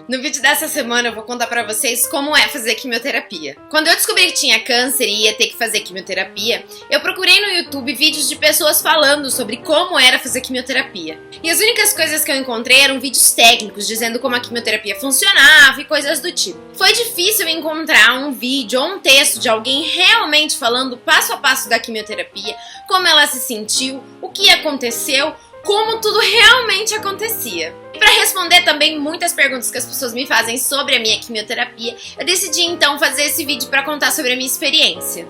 No vídeo dessa semana eu vou contar pra vocês como é fazer quimioterapia. Quando eu descobri que tinha câncer e ia ter que fazer quimioterapia, eu procurei no YouTube vídeos de pessoas falando sobre como era fazer quimioterapia. E as únicas coisas que eu encontrei eram vídeos técnicos dizendo como a quimioterapia funcionava e coisas do tipo. Foi difícil encontrar um vídeo ou um texto de alguém realmente falando passo a passo da quimioterapia, como ela se sentiu, o que aconteceu, como tudo realmente acontecia. E para responder também muitas perguntas que as pessoas me fazem sobre a minha quimioterapia, eu decidi então fazer esse vídeo para contar sobre a minha experiência.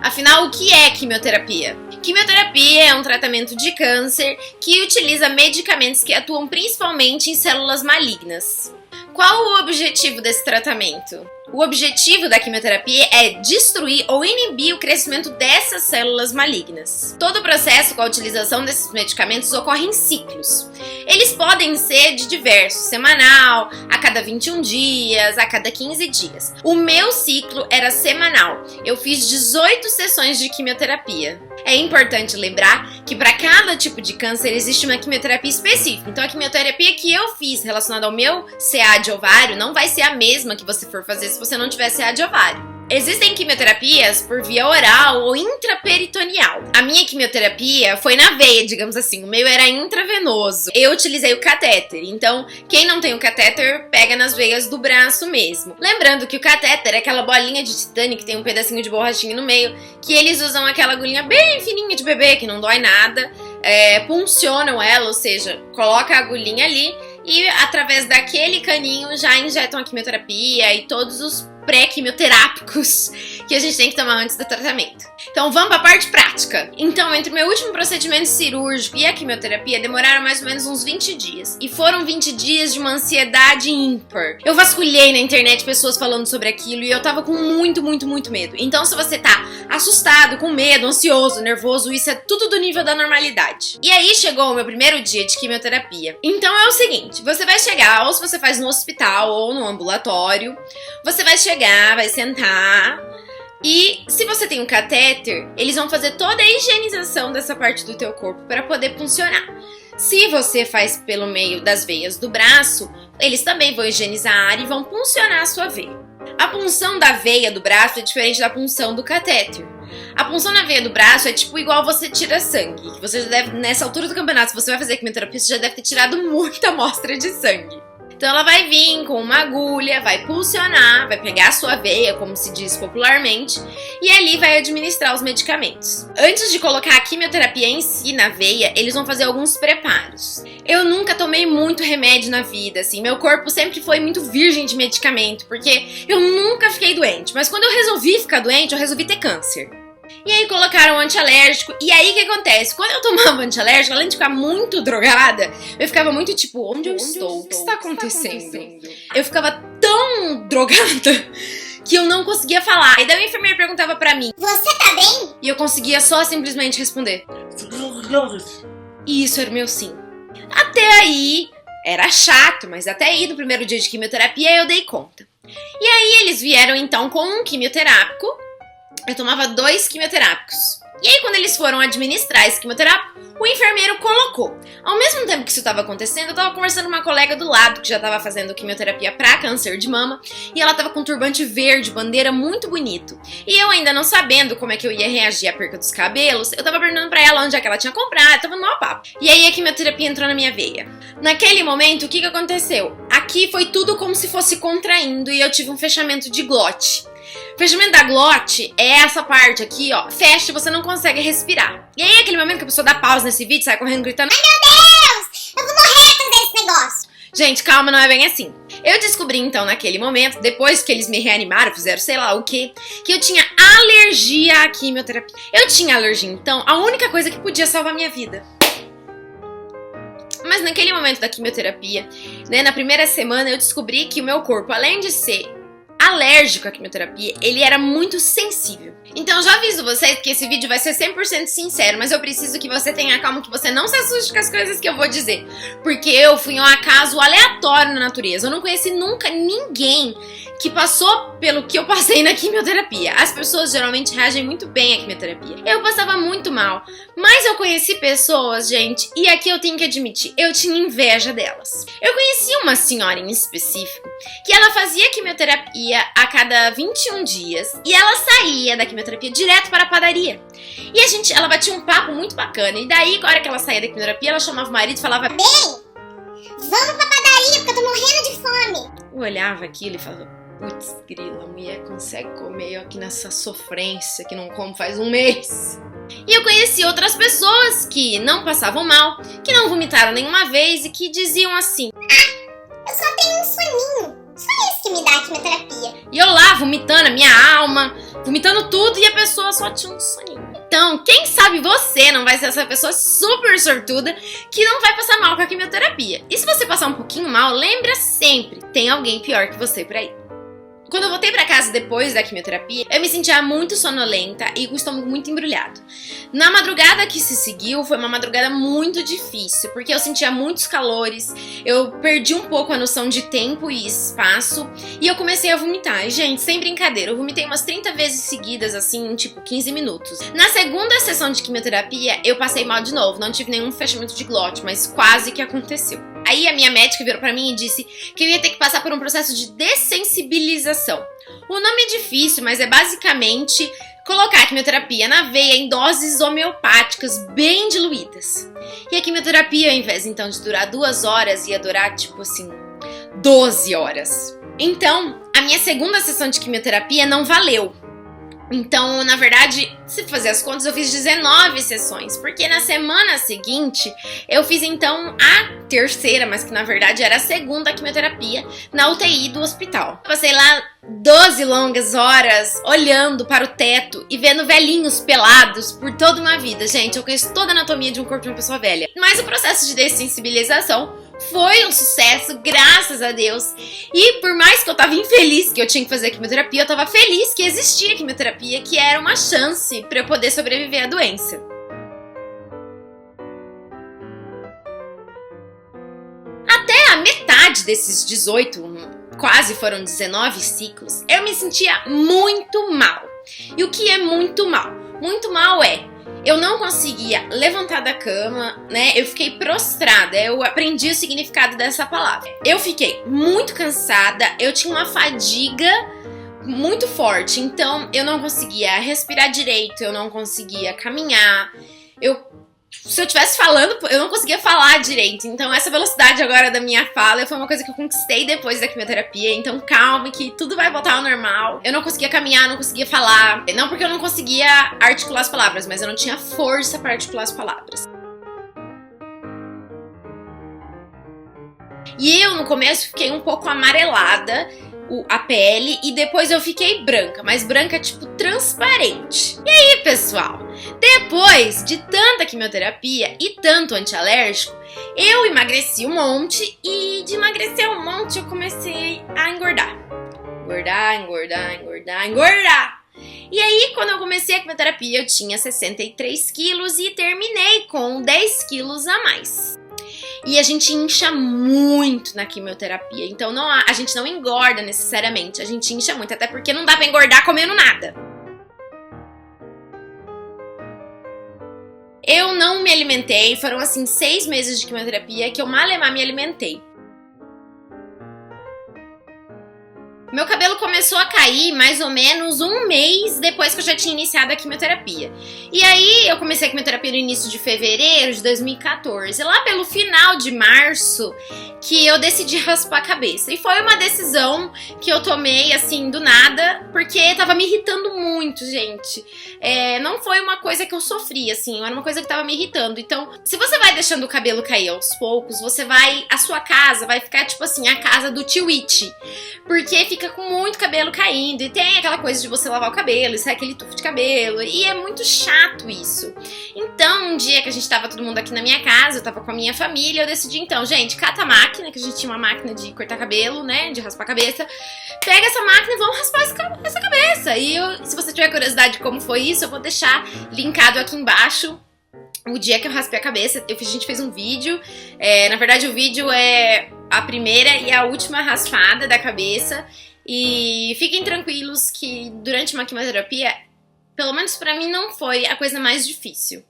Afinal, o que é quimioterapia? Quimioterapia é um tratamento de câncer que utiliza medicamentos que atuam principalmente em células malignas. Qual o objetivo desse tratamento? O objetivo da quimioterapia é destruir ou inibir o crescimento dessas células malignas. Todo o processo com a utilização desses medicamentos ocorre em ciclos. Eles podem ser de diversos, semanal, a cada 21 dias, a cada 15 dias. O meu ciclo era semanal. Eu fiz 18 sessões de quimioterapia. É importante lembrar que para cada tipo de câncer existe uma quimioterapia específica. Então a quimioterapia que eu fiz relacionada ao meu CA de ovário não vai ser a mesma que você for fazer se você não tiver CA de ovário. Existem quimioterapias por via oral ou intraperitoneal. A minha quimioterapia foi na veia, digamos assim, o meu era intravenoso. Eu utilizei o catéter, então quem não tem o catéter pega nas veias do braço mesmo. Lembrando que o catéter é aquela bolinha de titânio que tem um pedacinho de borrachinha no meio, que eles usam aquela agulhinha bem fininha de bebê, que não dói nada, puncionam ela, ou seja, coloca a agulhinha ali e através daquele caninho já injetam a quimioterapia e todos os pré-quimioterápicos que a gente tem que tomar antes do tratamento. Então vamos para a parte prática. Então, entre o meu último procedimento cirúrgico e a quimioterapia demoraram mais ou menos uns 20 dias. E foram 20 dias de uma ansiedade ímpar. Eu vasculhei na internet pessoas falando sobre aquilo e eu tava com muito medo. Então se você tá assustado, com medo, ansioso, nervoso, isso é tudo do nível da normalidade. E aí chegou o meu primeiro dia de quimioterapia. Então é o seguinte, você vai chegar, ou se você faz no hospital ou no ambulatório, você vai chegar, vai sentar e se você tem um catéter, eles vão fazer toda a higienização dessa parte do teu corpo para poder funcionar. Se você faz pelo meio das veias do braço, eles também vão higienizar a área e vão puncionar a sua veia. A punção da veia do braço é diferente da punção do catéter. A punção na veia do braço é tipo igual você tira sangue. Você já deve, nessa altura do campeonato, se você vai fazer quimioterapia, você já deve ter tirado muita amostra de sangue. Então ela vai vir com uma agulha, vai pulsionar, vai pegar a sua veia, como se diz popularmente, e ali vai administrar os medicamentos. Antes de colocar a quimioterapia em si na veia, eles vão fazer alguns preparos. Eu nunca tomei muito remédio na vida, assim, meu corpo sempre foi muito virgem de medicamento, porque eu nunca fiquei doente, mas quando eu resolvi ficar doente, eu resolvi ter câncer. E aí colocaram antialérgico, e aí o que acontece? Quando eu tomava antialérgico, além de ficar muito drogada, eu ficava muito tipo, onde eu estou? O que está acontecendo? Eu ficava tão drogada que eu não conseguia falar. E daí o enfermeiro perguntava pra mim, você tá bem? E eu conseguia só simplesmente responder, e isso era o meu sim. Até aí, era chato, mas até aí no primeiro dia de quimioterapia eu dei conta. E aí eles vieram então com um quimioterápico. Eu tomava 2 quimioterápicos. E aí quando eles foram administrar esse quimioterápico, o enfermeiro colocou. Ao mesmo tempo que isso estava acontecendo, eu estava conversando com uma colega do lado que já estava fazendo quimioterapia para câncer de mama. E ela estava com um turbante verde, bandeira, muito bonito. E eu ainda não sabendo como é que eu ia reagir à perca dos cabelos, eu estava perguntando para ela onde é que ela tinha comprado, estava no maior papo. E aí a quimioterapia entrou na minha veia. Naquele momento, o que aconteceu? Aqui foi tudo como se fosse contraindo e eu tive um fechamento de glote. O fechamento da glote é essa parte aqui, ó, fecha e você não consegue respirar. E aí aquele momento que a pessoa dá pausa nesse vídeo, sai correndo gritando, ai meu Deus, eu vou morrer fazer esse negócio. Gente, calma, não é bem assim. Eu descobri então naquele momento, depois que eles me reanimaram, fizeram sei lá o que eu tinha alergia à quimioterapia. Eu tinha alergia, então a única coisa que podia salvar minha vida. Mas naquele momento da quimioterapia, né, na primeira semana eu descobri que o meu corpo, além de ser alérgico à quimioterapia, ele era muito sensível. Então já aviso vocês que esse vídeo vai ser 100% sincero, mas eu preciso que você tenha calma, que você não se assuste com as coisas que eu vou dizer. Porque eu fui um acaso aleatório na natureza, eu não conheci nunca ninguém que passou pelo que eu passei na quimioterapia. As pessoas geralmente reagem muito bem à quimioterapia. Eu passava muito mal, mas eu conheci pessoas, gente, e aqui eu tenho que admitir, eu tinha inveja delas. Eu conheci uma senhora em específico que ela fazia quimioterapia a cada 21 dias e ela saía da quimioterapia direto para a padaria. E ela batia um papo muito bacana, e daí, na hora que ela saía da quimioterapia, ela chamava o marido e falava: Bem, vamos pra padaria porque eu tô morrendo de fome. Eu olhava aquilo e falava: putz, grila, a mulher consegue comer eu aqui nessa sofrência que não como faz um mês. E eu conheci outras pessoas que não passavam mal, que não vomitaram nenhuma vez e que diziam assim: Eu só tenho um soninho. Só isso que me dá a quimioterapia. e eu lá vomitando a minha alma, vomitando tudo, e a pessoa só tinha um soninho. Então, quem sabe você não vai ser essa pessoa super sortuda que não vai passar mal com a quimioterapia. E se você passar um pouquinho mal, lembra sempre, tem alguém pior que você por aí. Quando eu voltei pra casa depois da quimioterapia, eu me sentia muito sonolenta e com o estômago muito embrulhado. Na madrugada que se seguiu, foi uma madrugada muito difícil, porque eu sentia muitos calores, eu perdi um pouco a noção de tempo e espaço, e eu comecei a vomitar. E, gente, sem brincadeira, eu vomitei umas 30 vezes seguidas, assim, em tipo 15 minutos. Na segunda sessão de quimioterapia, eu passei mal de novo, não tive nenhum fechamento de glote, mas quase que aconteceu. Aí a minha médica virou pra mim e disse que eu ia ter que passar por um processo de dessensibilização. O nome é difícil, mas é basicamente colocar a quimioterapia na veia em doses homeopáticas bem diluídas. E a quimioterapia, ao invés então de durar 2 horas, ia durar tipo assim, 12 horas. Então, a minha segunda sessão de quimioterapia não valeu. Então, na verdade, se fazer as contas, eu fiz 19 sessões, porque na semana seguinte eu fiz então a terceira, mas que na verdade era a segunda quimioterapia na UTI do hospital. Passei lá 12 longas horas olhando para o teto e vendo velhinhos pelados por toda uma vida. Gente, eu conheço toda a anatomia de um corpo de uma pessoa velha. Mas o processo de dessensibilização foi um sucesso, graças a Deus. E por mais que eu tava infeliz que eu tinha que fazer quimioterapia, eu tava feliz que existia quimioterapia, que era uma chance pra eu poder sobreviver à doença. Até a metade desses 18, quase foram 19 ciclos, eu me sentia muito mal. E o que é muito mal? Muito mal eu não conseguia levantar da cama, né? Eu fiquei prostrada, eu aprendi o significado dessa palavra. Eu fiquei muito cansada, eu tinha uma fadiga muito forte, então eu não conseguia respirar direito, eu não conseguia caminhar, se eu estivesse falando, eu não conseguia falar direito. Então essa velocidade agora da minha fala foi uma coisa que eu conquistei depois da quimioterapia. Então calma que tudo vai voltar ao normal. Eu não conseguia caminhar, não conseguia falar. Não porque eu não conseguia articular as palavras, mas eu não tinha força para articular as palavras. E eu no começo fiquei um pouco amarelada, a pele, e depois eu fiquei branca, mas branca tipo transparente. E aí, pessoal, depois de tanta quimioterapia e tanto antialérgico, eu emagreci um monte, e de emagrecer um monte eu comecei a engordar. Engordar. E aí, quando eu comecei a quimioterapia, eu tinha 63 quilos e terminei com 10 quilos a mais. E a gente incha muito na quimioterapia, então a gente não engorda necessariamente, a gente incha muito, até porque não dá pra engordar comendo nada. Eu não me alimentei, foram assim 6 meses de quimioterapia que eu malemar me alimentei. Meu cabelo começou a cair mais ou menos um mês depois que eu já tinha iniciado a quimioterapia. E aí eu comecei a quimioterapia no início de fevereiro de 2014. Lá pelo final de março que eu decidi raspar a cabeça. E foi uma decisão que eu tomei assim do nada, porque tava me irritando muito, gente. Não foi uma coisa que eu sofri, assim, era uma coisa que tava me irritando. Então, se você vai deixando o cabelo cair aos poucos, a sua casa vai ficar tipo assim, a casa do tio It. Porque fica fica com muito cabelo caindo, e tem aquela coisa de você lavar o cabelo, e sai aquele tufo de cabelo, e é muito chato isso. Então, um dia que a gente tava todo mundo aqui na minha casa, eu tava com a minha família, eu decidi então, gente, cata a máquina, que a gente tinha uma máquina de cortar cabelo, né, de raspar a cabeça, pega essa máquina e vamos raspar essa cabeça. E se você tiver curiosidade de como foi isso, eu vou deixar linkado aqui embaixo. O dia que eu raspei a cabeça, a gente fez um vídeo, na verdade o vídeo é a primeira e a última raspada da cabeça, e fiquem tranquilos que durante uma quimioterapia, pelo menos pra mim, não foi a coisa mais difícil.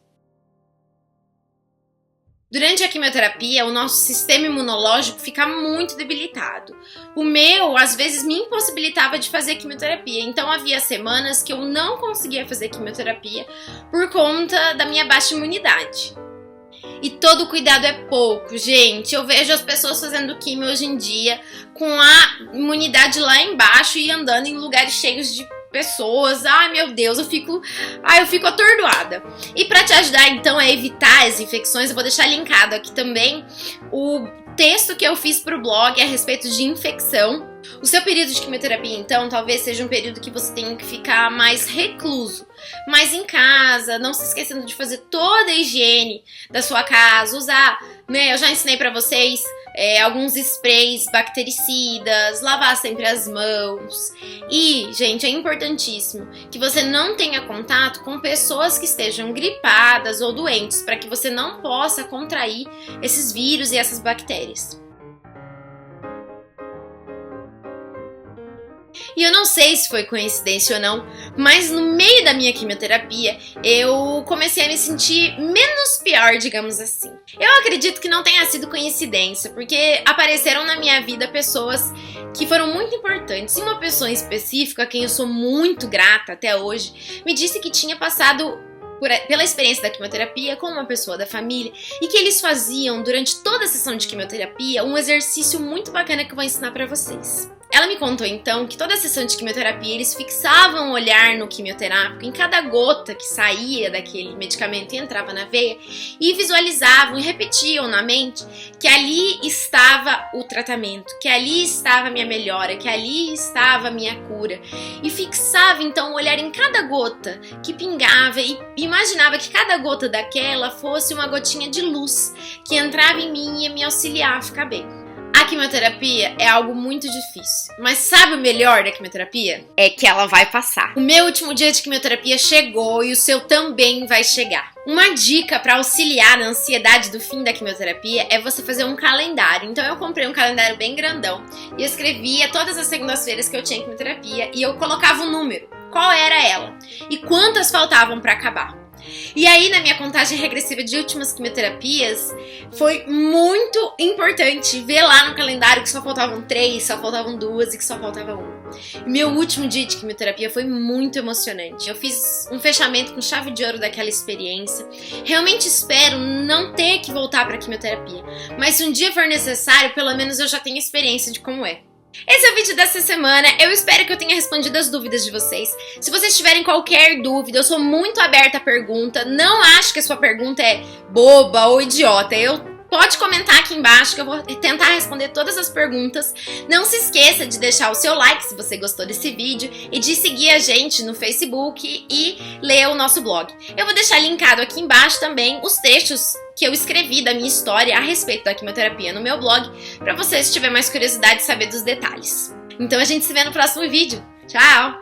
Durante a quimioterapia, o nosso sistema imunológico fica muito debilitado. O meu, às vezes, me impossibilitava de fazer quimioterapia. Então, havia semanas que eu não conseguia fazer quimioterapia por conta da minha baixa imunidade. E todo cuidado é pouco, gente. Eu vejo as pessoas fazendo quimio hoje em dia com a imunidade lá embaixo e andando em lugares cheios de pessoas. Ai, meu Deus, eu fico atordoada. E pra te ajudar, então, a evitar as infecções, eu vou deixar linkado aqui também o texto que eu fiz pro blog a respeito de infecção. O seu período de quimioterapia, então, talvez seja um período que você tenha que ficar mais recluso, mais em casa, não se esquecendo de fazer toda a higiene da sua casa, usar, né, eu já ensinei pra vocês alguns sprays bactericidas, lavar sempre as mãos. E, gente, é importantíssimo que você não tenha contato com pessoas que estejam gripadas ou doentes, para que você não possa contrair esses vírus e essas bactérias. E eu não sei se foi coincidência ou não, mas no meio da minha quimioterapia eu comecei a me sentir menos pior, digamos assim. Eu acredito que não tenha sido coincidência, porque apareceram na minha vida pessoas que foram muito importantes. E uma pessoa em específico, a quem eu sou muito grata até hoje, me disse que tinha passado pela experiência da quimioterapia com uma pessoa da família e que eles faziam durante toda a sessão de quimioterapia um exercício muito bacana que eu vou ensinar pra vocês. Ela me contou então que toda a sessão de quimioterapia eles fixavam o olhar no quimioterápico, em cada gota que saía daquele medicamento e entrava na veia, e visualizavam e repetiam na mente que ali estava o tratamento, que ali estava a minha melhora, que ali estava a minha cura. E fixava então o olhar em cada gota que pingava e imaginava que cada gota daquela fosse uma gotinha de luz que entrava em mim e ia me auxiliar a ficar bem. A quimioterapia é algo muito difícil, mas sabe o melhor da quimioterapia? É que ela vai passar. O meu último dia de quimioterapia chegou e o seu também vai chegar. Uma dica para auxiliar na ansiedade do fim da quimioterapia é você fazer um calendário. Então eu comprei um calendário bem grandão e eu escrevia todas as segundas-feiras que eu tinha quimioterapia e eu colocava um número, qual era ela e quantas faltavam para acabar. E aí, na minha contagem regressiva de últimas quimioterapias, foi muito importante ver lá no calendário que só faltavam 3, só faltavam 2 e que só faltava 1. Meu último dia de quimioterapia foi muito emocionante. Eu fiz um fechamento com chave de ouro daquela experiência. Realmente espero não ter que voltar para a quimioterapia, mas se um dia for necessário, pelo menos eu já tenho experiência de como é. Esse é o vídeo dessa semana, eu espero que eu tenha respondido as dúvidas de vocês. Se vocês tiverem qualquer dúvida, eu sou muito aberta a pergunta. Não acho que a sua pergunta é boba ou idiota. Pode comentar aqui embaixo que eu vou tentar responder todas as perguntas. Não se esqueça de deixar o seu like se você gostou desse vídeo e de seguir a gente no Facebook e ler o nosso blog. Eu vou deixar linkado aqui embaixo também os textos que eu escrevi da minha história a respeito da quimioterapia no meu blog, para você, se tiver mais curiosidade de saber dos detalhes. Então a gente se vê no próximo vídeo. Tchau!